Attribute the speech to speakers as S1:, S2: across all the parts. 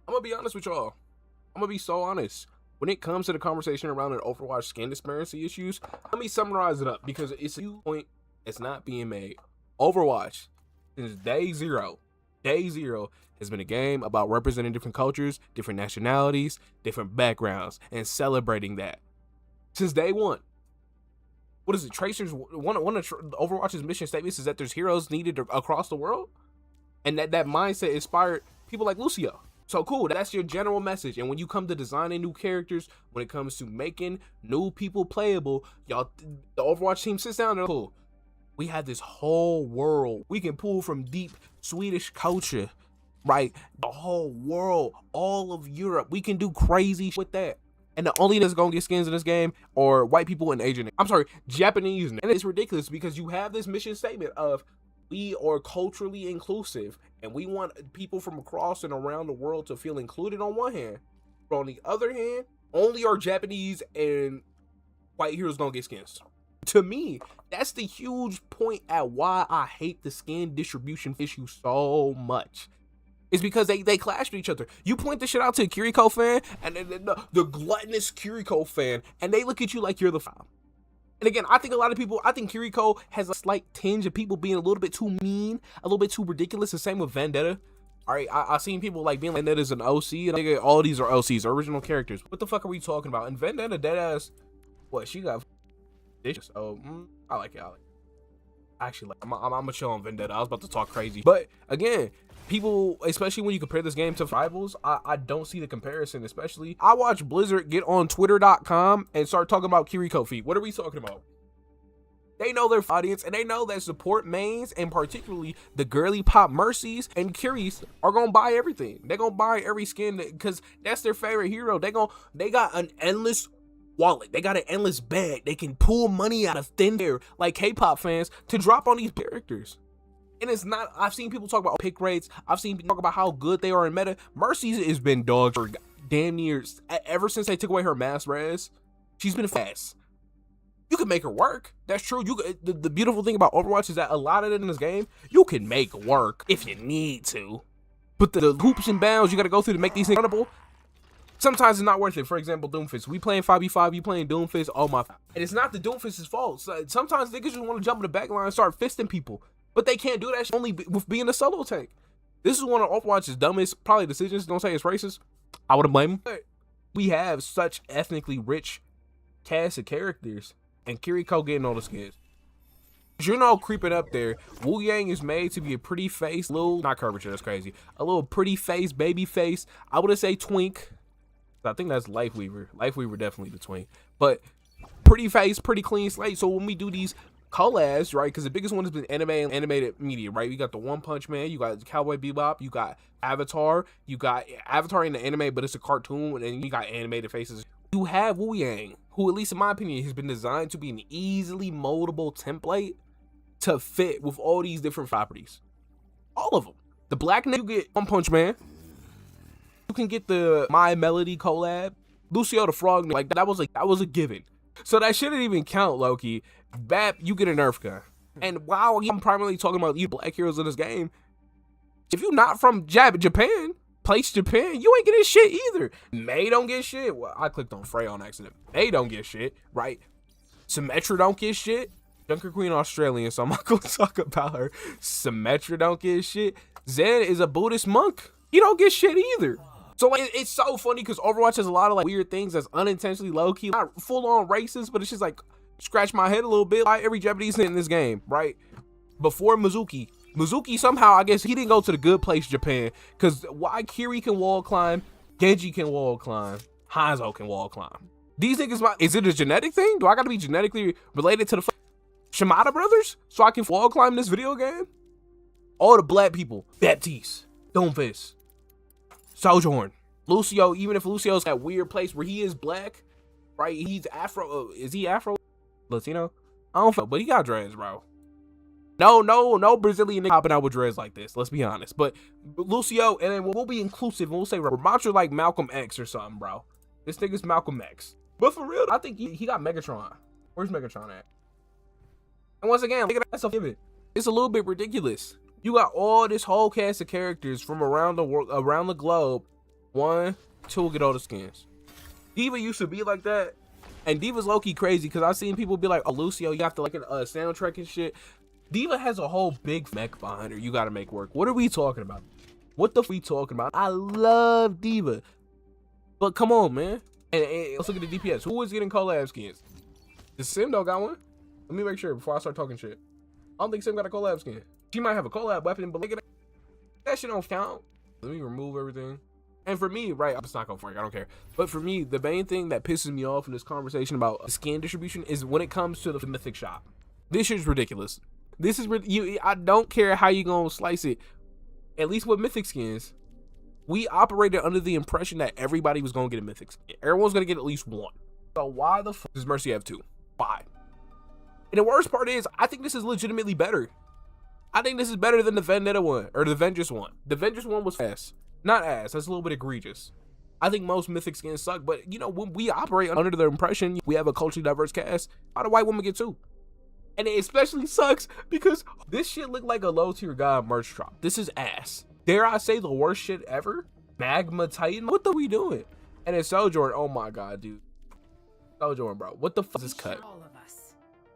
S1: I'm gonna be honest with y'all. I'm gonna be so honest. When it comes to the conversation around an Overwatch skin disparity issues, let me summarize it up because it's a point that's not being made. Overwatch, since day zero, has been a game about representing different cultures, different nationalities, different backgrounds, and celebrating that. Since day one. What is it? Tracers, one of Overwatch's mission statements is that there's heroes needed across the world. And that mindset inspired people like Lucio. So cool, that's your general message. And when you come to designing new characters, when it comes to making new people playable, y'all, the Overwatch team sits down and cool. We have this whole world. We can pull from deep Swedish culture, right? The whole world, all of Europe. We can do crazy with that. And the only that's gonna get skins in this game are white people and Asian. I'm sorry, Japanese. And it's ridiculous because you have this mission statement of we are culturally inclusive and we want people from across and around the world to feel included on one hand. But on the other hand, only our Japanese and white heroes gonna get skins. To me, that's the huge point at why I hate the skin distribution issue so much. It's because they clash with each other. You point this shit out to a Kiriko fan and the gluttonous Kiriko fan, and they look at you like you're the foul. And again, I think Kiriko has a slight tinge of people being a little bit too mean, a little bit too ridiculous. The same with Vendetta. All right, I've seen people like being like Vendetta's an OC, and nigga, all these are OCs, original characters. What the fuck are we talking about? And Vendetta, deadass, what she got? Dishes. Oh, I like it. Actually, I'm gonna chill on Vendetta. I was about to talk crazy, but again, people, especially when you compare this game to rivals, I don't see the comparison. Especially, I watch Blizzard get on Twitter.com and start talking about Kiriko feet. What are we talking about? They know their audience, and they know that support mains, and particularly the girly pop Mal.Cs and Curies, are gonna buy everything. They're gonna buy every skin because that's their favorite hero. They got an endless wallet. They got an endless bag. They can pull money out of thin air like K-pop fans to drop on these characters. And it's not, I've seen people talk about pick rates. I've seen people talk about how good they are in meta. Mal.C has been dogged for damn near, ever since they took away her mass res. She's been fast. You can make her work. That's true. The beautiful thing about Overwatch is that a lot of it in this game, you can make work if you need to. But the hoops and bounds you got to go through to make these things runnable, sometimes it's not worth it. For example, Doomfist. We playing 5v5, you playing Doomfist, oh my. And it's not the Doomfist's fault. Sometimes niggas just want to jump in the back line and start fisting people. But they can't do that only with being a solo tank. This is one of Overwatch's dumbest probably decisions. Don't say it's racist. I wouldn't blame him. But we have such ethnically rich cast of characters. And Kiriko getting all the skins. You know, creeping up there, Wu Yang is made to be a pretty face, not curvature, that's crazy. A little pretty face, baby face. I would say twink. I think that's Lifeweaver. Lifeweaver definitely the twink. But pretty face, pretty clean slate. So when we do these collabs, right, because the biggest one has been anime and animated media, right? You got the One Punch Man, you got Cowboy Bebop, you got Avatar, you got Avatar in the anime, but it's a cartoon, and you got animated faces. You have Wu Yang, who, at least in my opinion, has been designed to be an easily moldable template to fit with all these different properties. All of them. The black nigga, you get One Punch Man. You can get the My Melody collab. Lucio the Frog, like that was a given. So that shouldn't even count, Loki. Bap, you get a Nerf gun. And while I'm primarily talking about you black heroes in this game, if you're not from Japan, you ain't getting shit either. May don't get shit. Well, I clicked on Frey on accident. May don't get shit, right? Symmetra don't get shit. Junker Queen Australian, so I'm not gonna talk about her. Symmetra don't get shit. Zen is a Buddhist monk. He don't get shit either. So like, it's so funny because Overwatch has a lot of like weird things that's unintentionally low-key, not full-on racist, but it's just like scratch my head a little bit. Like every Japanese in this game, right? Before Mizuki somehow, I guess he didn't go to the good place, Japan, because why Kiri can wall climb, Genji can wall climb, Hanzo can wall climb. These niggas, is it a genetic thing? Do I gotta be genetically related to the Shimada brothers so I can wall climb this video game? All the black people, Baptiste, Doomfist, Sojourn, Lucio, even if Lucio's that weird place where he is black, right? He's Afro. Is he Afro? Latino? I don't know, but he got dreads, bro. No Brazilian nigga hopping out with dreads like this. Let's be honest. But Lucio, and then we'll be inclusive and we'll say Ramattra like Malcolm X or something, bro. This nigga's Malcolm X. But for real, I think he got Megatron. Where's Megatron at? And once again, look at that stuff. It's a little bit ridiculous. You got all this whole cast of characters from around the world, around the globe, 1, 2, get all the skins. Diva used to be like that, and Diva's low-key crazy because I've seen people be like, oh, Lucio, you have to like a soundtrack and shit. Diva has a whole big mech behind her you gotta make work. What are we talking about? What the f we talking about? I love Diva, but come on, man. And let's look at the DPS. Who is getting collab skins? Does Sim don't got one? Let me make sure before I start talking shit. I don't think Sim got a collab skin. She might have a collab weapon, but look at that shit don't count. Let me remove everything. And for me, right, I'm just not going for it. I don't care. But for me, the main thing that pisses me off in this conversation about skin distribution is when it comes to the mythic shop. This shit's ridiculous. This is I don't care how you gonna slice it. At least with mythic skins, we operated under the impression that everybody was gonna get a mythic skin. Everyone's gonna get at least one. So why the fuck does Mal.C have 2? Why? And the worst part is, I think this is legitimately better. I think this is better than the Vendetta one, or the Vengeance one. The Vengeance one was ass. Not ass, that's a little bit egregious. I think most mythic skins suck, but you know, when we operate under the impression we have a culturally diverse cast, how do white women get 2? And it especially sucks because this shit looked like a low tier god merch drop. This is ass. Dare I say the worst shit ever? Magma Titan? What the we doing? And it's Sojourn, oh my god, dude. Sojourn, bro, what the fuck is this cut?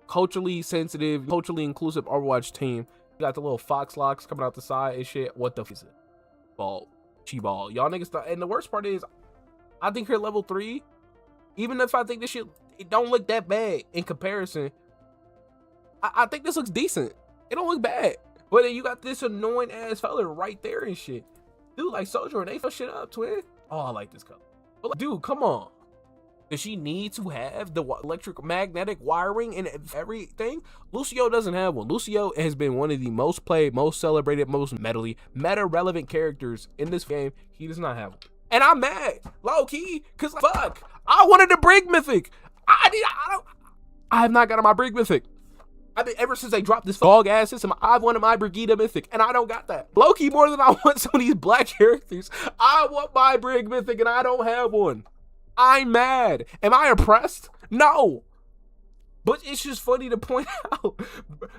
S1: Culturally sensitive, culturally inclusive Overwatch team. You got the little fox locks coming out the side and shit. What the fuck is it? Ball. She-ball. Y'all niggas thought, and the worst part is, I think her level 3, even if I think this shit, it don't look that bad in comparison, I think this looks decent. It don't look bad. But then you got this annoying ass fella right there and shit. Dude, like Sojourn, they fuck shit up, twin. Oh, I like this color. But like, dude, come on. Does she need to have the electric magnetic wiring and everything? Lucio doesn't have one. Lucio has been one of the most played, most celebrated, most meta relevant characters in this game. He does not have one. And I'm mad, low key, cause like, fuck, I wanted a Brig Mythic. I have not gotten my Brig Mythic. I've been, ever since they dropped this dog ass system, I've wanted my Brigida Mythic, and I don't got that. Low key more than I want some of these black characters. I want my Brig Mythic, and I don't have one. I'm mad. Am I oppressed? No. But it's just funny to point out.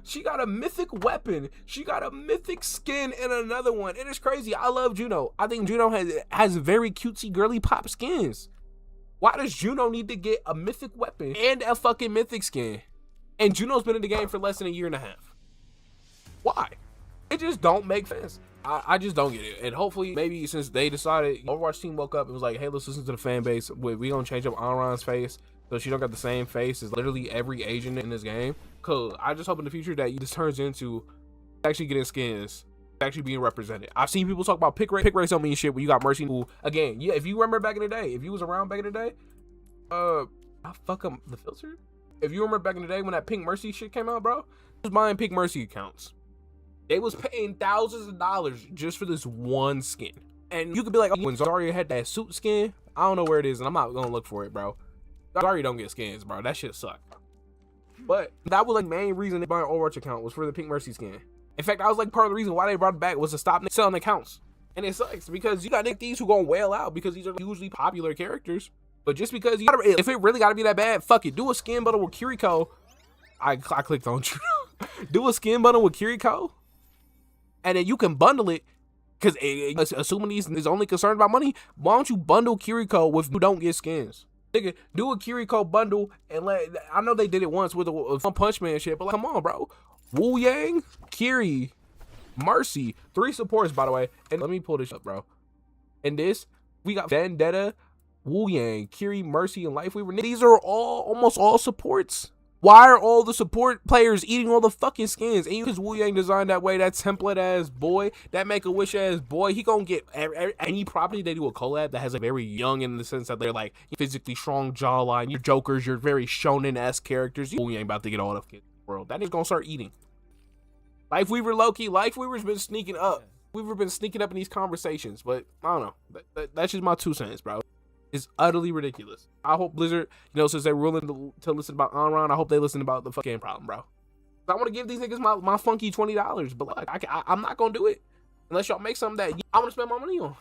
S1: She got a mythic weapon. She got a mythic skin and another one. It is crazy. I love Juno. I think Juno has very cutesy girly pop skins. Why does Juno need to get a mythic weapon and a fucking mythic skin? And Juno's been in the game for less than a year and a half. Why? It just don't make sense. I just don't get it. And hopefully, maybe since they decided, Overwatch team woke up and was like, hey, let's listen to the fan base. We gonna change up Anran's face so she don't got the same face as literally every agent in this game. Cool. I just hope in the future that this turns into actually getting skins, actually being represented. I've seen people talk about pick race on me and shit when you got Mal.C, who, again, yeah, if you remember back in the day, if you was around back in the day, I fuck up the filter. If you remember back in the day when that pink Mal.C shit came out, bro, I was buying pink Mal.C accounts. They was paying thousands of dollars just for this one skin. And you could be like, oh, when Zarya had that suit skin, I don't know where it is, and I'm not gonna look for it, bro. Zarya don't get skins, bro. That shit sucked. But that was like the main reason they bought an Overwatch account was for the pink Mal.C skin. In fact, that was like part of the reason why they brought it back was to stop selling accounts. And it sucks because you got these who gonna wail out because these are usually popular characters. But just because you gotta, if it really gotta be that bad, fuck it. Do a skin bundle with Kiriko. I clicked on you. Do a skin bundle with Kiriko. And then you can bundle it, because assuming he's is only concerned about money, why don't you bundle Kiriko with who don't get skins? Nigga, do a Kiriko bundle and I know they did it once with a One Punch Man shit, but like, come on, bro. Wu Yang, Kiri, Mal.C, 3 supports, by the way. And let me pull this up, bro. And this, we got Vendetta, Wu Yang, Kiri, Mal.C, and Lifeweaver. These are almost all supports. Why are all the support players eating all the fucking skins? And because Wu Yang designed that way, that template ass boy, that Make-A-Wish ass boy, he gonna get any property they do a collab that has a very young in the sense that they're like physically strong jawline, your jokers, your very shonen-esque characters. Wu Yang about to get all the kids in the world. That nigga's gonna start eating. Lifeweaver low-key, Lifeweaver's been sneaking up. We've been sneaking up in these conversations, but I don't know. That's just my 2 cents, bro. It's utterly ridiculous. I hope Blizzard, since they're willing to listen about Anran, I hope they listen about the fucking problem, bro. I want to give these niggas my funky $20, but like, I'm not gonna do it unless y'all make something that I want to spend my money on.